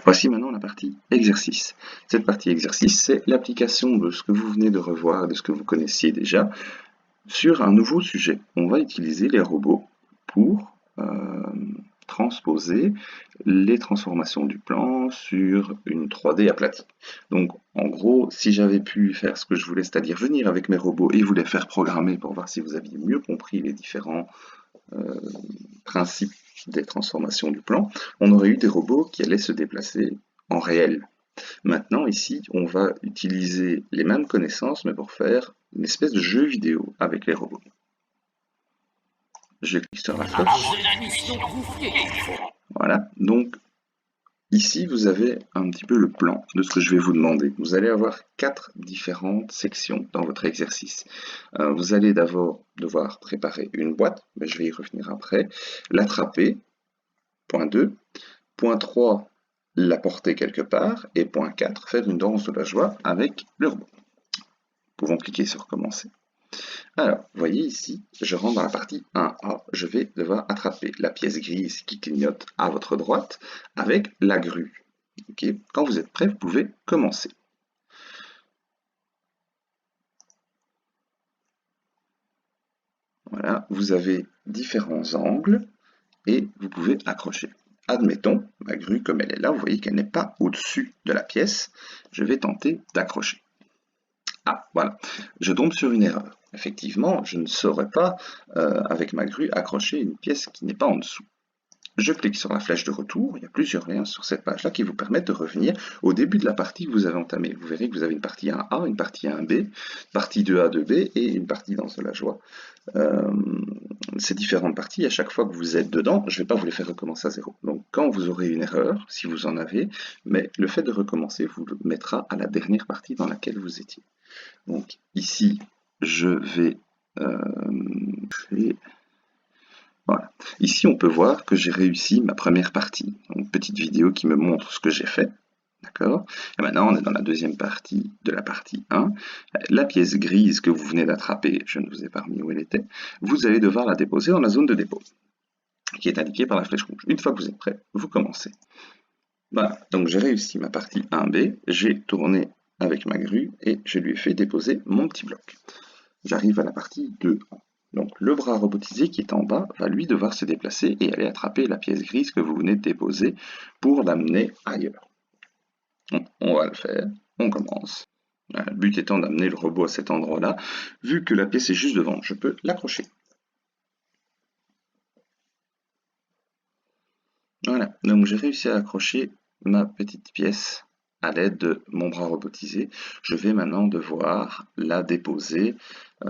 Voici maintenant la partie exercice. Cette partie exercice, c'est l'application de ce que vous venez de revoir, de ce que vous connaissiez déjà, sur un nouveau sujet. On va utiliser les robots pour transposer les transformations du plan sur une 3D aplatie. Donc en gros, si j'avais pu faire ce que je voulais, c'est-à-dire venir avec mes robots et vous les faire programmer pour voir si vous aviez mieux compris les différents principes des transformations du plan, on aurait eu des robots qui allaient se déplacer en réel. Maintenant, ici, on va utiliser les mêmes connaissances, mais pour faire une espèce de jeu vidéo avec les robots. Je clique sur la flèche. Voilà, donc ici, vous avez un petit peu le plan de ce que je vais vous demander. Vous allez avoir 4 différentes sections dans votre exercice. Vous allez d'abord devoir préparer une boîte, mais je vais y revenir après, l'attraper, point 2, point 3, la porter quelque part, et point 4, faire une danse de la joie avec le robot. Nous pouvons cliquer sur commencer. Alors, vous voyez ici, je rentre dans la partie 1A, je vais devoir attraper la pièce grise qui clignote à votre droite avec la grue. Okay. Quand vous êtes prêt, vous pouvez commencer. Voilà, vous avez différents angles et vous pouvez accrocher. Admettons, ma grue, comme elle est là, vous voyez qu'elle n'est pas au-dessus de la pièce. Je vais tenter d'accrocher. Ah, voilà, je tombe sur une erreur. Effectivement, je ne saurais pas, avec ma grue, accrocher une pièce qui n'est pas en dessous. Je clique sur la flèche de retour, il y a plusieurs liens sur cette page-là qui vous permettent de revenir au début de la partie que vous avez entamée. Vous verrez que vous avez une partie 1A, une partie 1B, une partie 2A, 2B et une partie danse de la joie. Ces différentes parties, à chaque fois que vous êtes dedans, je ne vais pas vous les faire recommencer à zéro. Donc quand vous aurez une erreur, si vous en avez, mais le fait de recommencer vous le mettra à la dernière partie dans laquelle vous étiez. Donc ici, je vais... Voilà. Ici, on peut voir que j'ai réussi ma première partie. Une petite vidéo qui me montre ce que j'ai fait. D'accord? Et maintenant, on est dans la deuxième partie de la partie 1. La pièce grise que vous venez d'attraper, je ne vous ai pas remis où elle était, vous allez devoir la déposer dans la zone de dépôt, qui est indiquée par la flèche rouge. Une fois que vous êtes prêt, vous commencez. Voilà, donc j'ai réussi ma partie 1B, j'ai tourné avec ma grue et je lui ai fait déposer mon petit bloc. J'arrive à la partie 2. Donc le bras robotisé qui est en bas va lui devoir se déplacer et aller attraper la pièce grise que vous venez de déposer pour l'amener ailleurs. On va le faire, on commence. Le but étant d'amener le robot à cet endroit-là. Vu que la pièce est juste devant, je peux l'accrocher. Voilà, donc j'ai réussi à accrocher ma petite pièce à l'aide de mon bras robotisé. Je vais maintenant devoir la déposer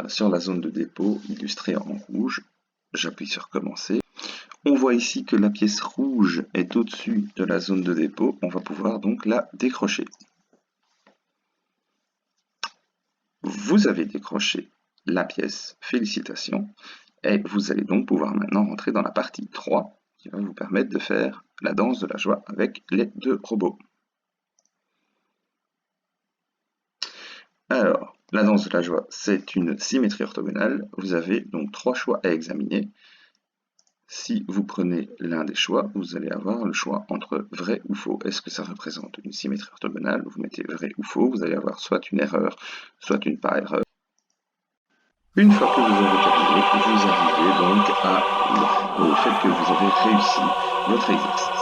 sur la zone de dépôt illustrée en rouge. J'appuie sur commencer. On voit ici que la pièce rouge est au-dessus de la zone de dépôt. On va pouvoir donc la décrocher. Vous avez décroché la pièce, félicitations. Et vous allez donc pouvoir maintenant rentrer dans la partie 3 qui va vous permettre de faire la danse de la joie avec les deux robots. Alors, la danse de la joie, c'est une symétrie orthogonale. Vous avez donc 3 choix à examiner. Si vous prenez l'un des choix, vous allez avoir le choix entre vrai ou faux. Est-ce que ça représente une symétrie orthogonale? Vous mettez vrai ou faux, vous allez avoir soit une erreur, soit une pas erreur. Une fois que vous avez terminé, vous arrivez donc au fait que vous avez réussi votre exercice.